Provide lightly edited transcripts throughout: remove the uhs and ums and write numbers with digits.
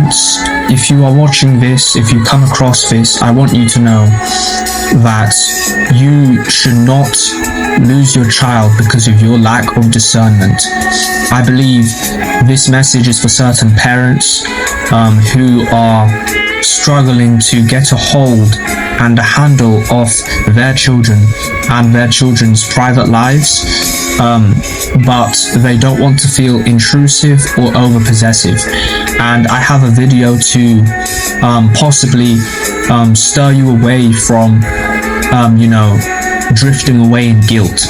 parents, if you are watching this, if you come across this, I want you to know that you should not lose your child because of your lack of discernment. I believe this message is for certain parents who are struggling to get a hold and a handle of their children and their children's private lives, but they don't want to feel intrusive or over-possessive. And I have a video to possibly stir you away from, drifting away in guilt.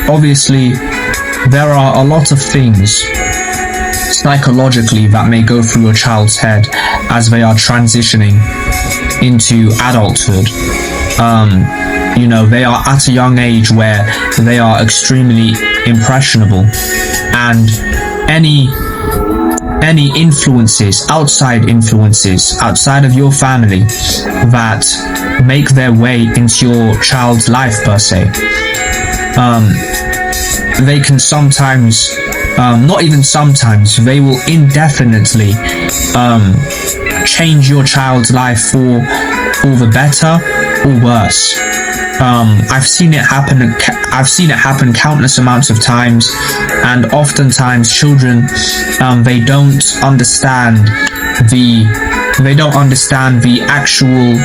Obviously, there are a lot of things psychologically that may go through your child's head as they are transitioning into adulthood. They are at a young age where they are extremely impressionable, and any influences, outside of your family that make their way into your child's life per se, they can sometimes, not even sometimes, they will indefinitely change your child's life for the better or worse. I've seen it happen countless amounts of times, and oftentimes children, they don't understand the actual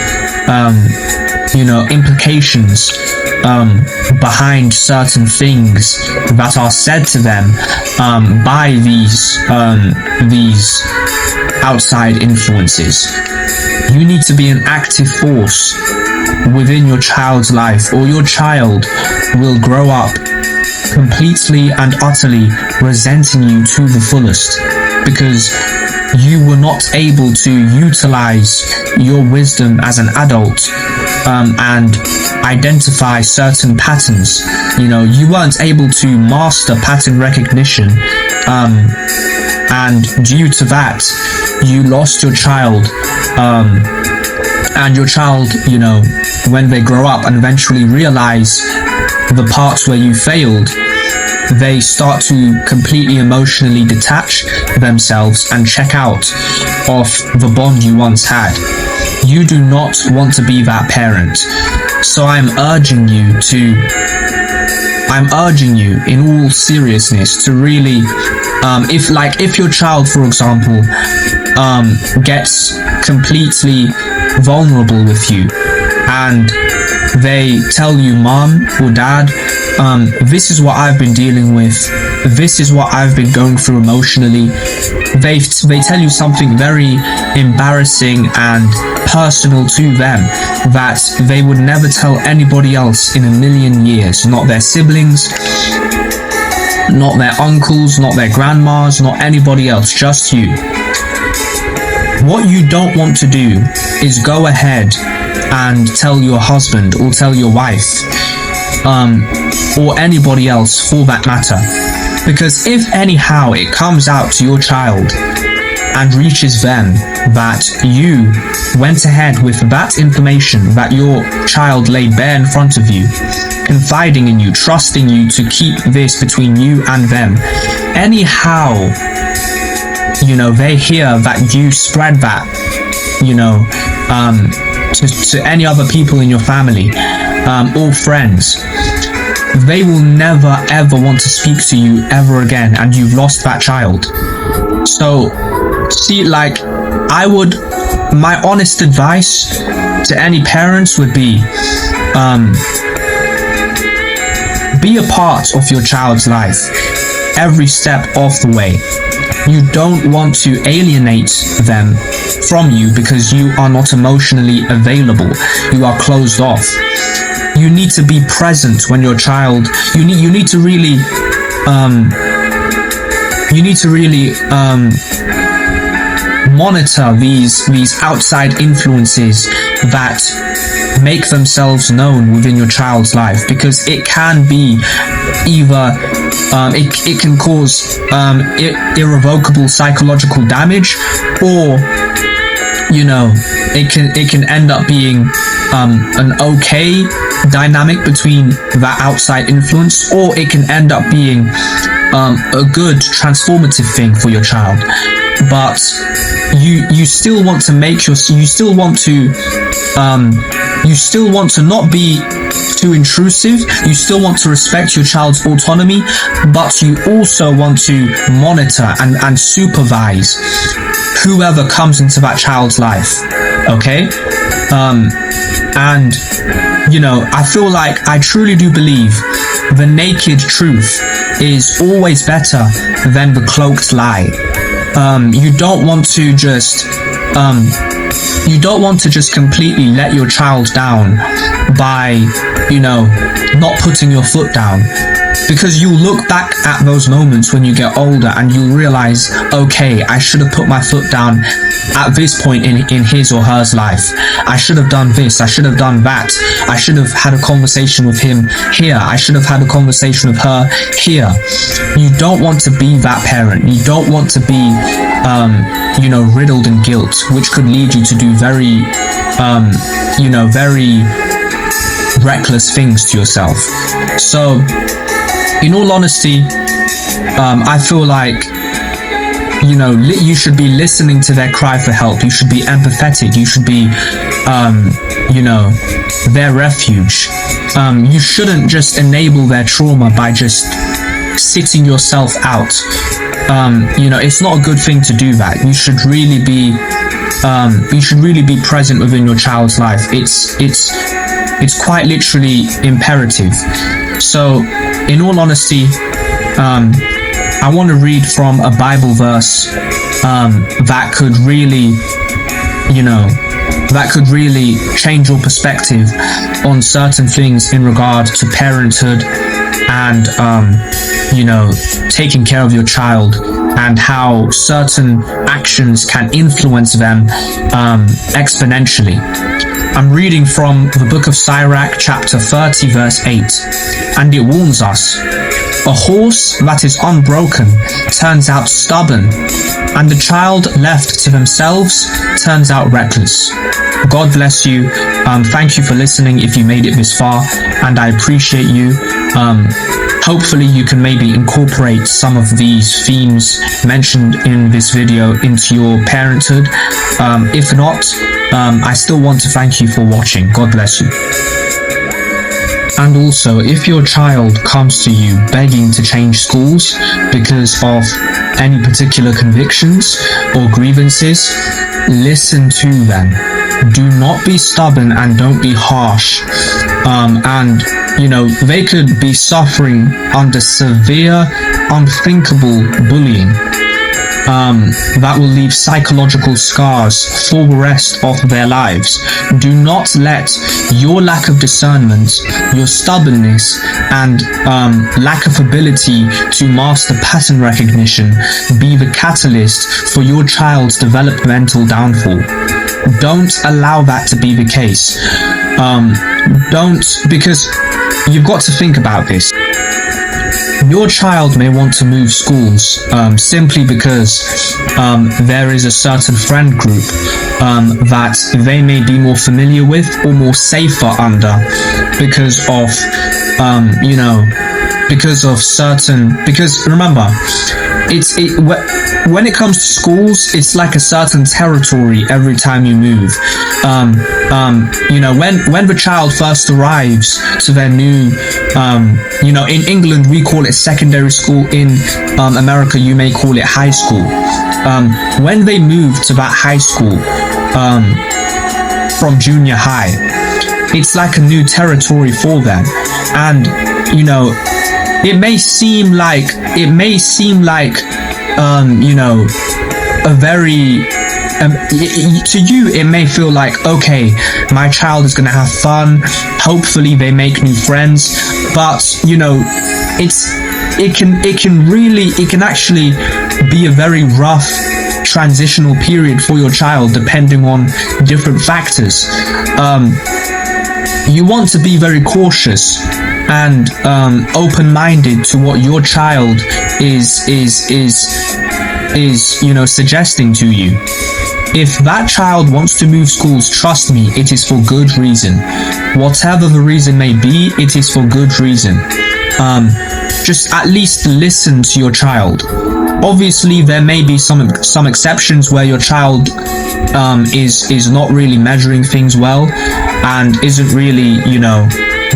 implications behind certain things that are said to them by these outside influences. You need to be an active force within your child's life, or your child will grow up completely and utterly resenting you to the fullest, because you were not able to utilize your wisdom as an adult and identify certain patterns. You weren't able to master pattern recognition, and due to that, you lost your child. And your child, when they grow up and eventually realize the parts where you failed, they start to completely emotionally detach themselves and check out of the bond you once had. You do not want to be that parent. So I'm urging you in all seriousness to really, if your child, for example, gets completely vulnerable with you and they tell you, Mom or Dad, this is what I've been dealing with, this is what I've been going through emotionally. They tell you something very embarrassing and personal to them that they would never tell anybody else in a million years. Not their siblings, not their uncles, not their grandmas, not anybody else, just you. What you don't want to do is go ahead and tell your husband or tell your wife, or anybody else for that matter. Because if anyhow it comes out to your child and reaches them that you went ahead with that information that your child laid bare in front of you, confiding in you, trusting you to keep this between you and them, anyhow, they hear that you spread that, to any other people in your family, or friends, they will never ever want to speak to you ever again, and you've lost that child. So, my honest advice to any parents would be a part of your child's life every step of the way. You don't want to alienate them from you because you are not emotionally available. You are closed off. You need to be present when your child. You need to really monitor these outside influences that make themselves known within your child's life, because it can be either it can cause irrevocable psychological damage, or it can end up being an okay dynamic between that outside influence, or it can end up being a good transformative thing for your child. But you still want to not be too intrusive. You still want to respect your child's autonomy, but you also want to monitor and supervise whoever comes into that child's life. Okay? And I feel like, I truly do believe the naked truth is always better than the cloaked lie. You don't want to just completely let your child down by, not putting your foot down. Because you look back at those moments when you get older and you realize, okay, I should have put my foot down at this point in his or her life. I should have done this. I should have done that. I should have had a conversation with him here. I should have had a conversation with her here. You don't want to be that parent. You don't want to be, riddled in guilt, which could lead you to do very reckless things to yourself. So, in all honesty, I feel like, you should be listening to their cry for help. You should be empathetic. You should be, their refuge. You shouldn't just enable their trauma by just sitting yourself out. It's not a good thing to do that. You should really be present within your child's life. It's quite literally imperative. So, in all honesty, I want to read from a Bible verse that could really change your perspective on certain things in regard to parenthood and taking care of your child, and how certain actions can influence them exponentially. I'm reading from the book of Sirach, chapter 30, verse 8, and it warns us, "A horse that is unbroken turns out stubborn, and the child left to themselves turns out reckless." God bless you. Thank you for listening if you made it this far, and I appreciate you. Hopefully you can maybe incorporate some of these themes mentioned in this video into your parenthood. If not, I still want to thank you for watching. God bless you. And also, if your child comes to you begging to change schools because of any particular convictions or grievances, listen to them. Do not be stubborn and don't be harsh. They could be suffering under severe, unthinkable bullying that will leave psychological scars for the rest of their lives. Do not let your lack of discernment, your stubbornness, and lack of ability to master pattern recognition be the catalyst for your child's developmental downfall. Don't allow that to be the case. Because you've got to think about this. Your child may want to move schools simply because there is a certain friend group that they may be more familiar with or more safer under because remember, when it comes to schools, it's like a certain territory every time you move. When the child first arrives to their new, in England we call it secondary school. In America you may call it high school. When they move to that high school from junior high, it's like a new territory for them, and it may seem like a very to you it may feel like, okay, my child is gonna have fun, hopefully they make new friends, but it can actually be a very rough transitional period for your child depending on different factors. You want to be very cautious and open-minded to what your child is suggesting to you. If that child wants to move schools, trust me, it is for good reason. Whatever the reason may be, it is for good reason. Just at least listen to your child. Obviously, there may be some exceptions where your child is not really measuring things well and isn't really,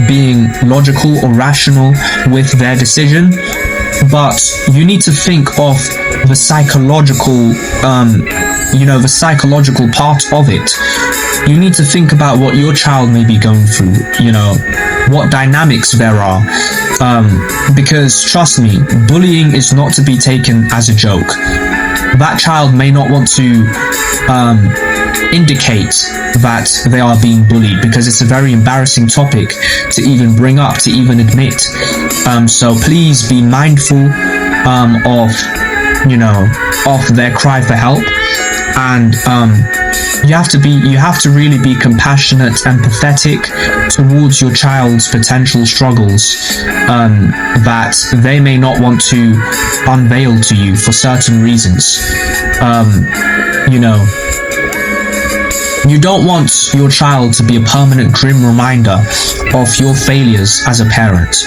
being logical or rational with their decision. But you need to think of the psychological, the psychological part of it. You need to think about what your child may be going through, what dynamics there are. Because trust me, bullying is not to be taken as a joke. That child may not want to indicate that they are being bullied because it's a very embarrassing topic to even bring up, to even admit. So please be mindful of their cry for help, and you have to really be compassionate and empathetic towards your child's potential struggles that they may not want to unveil to you for certain reasons. You don't want your child to be a permanent grim reminder of your failures as a parent.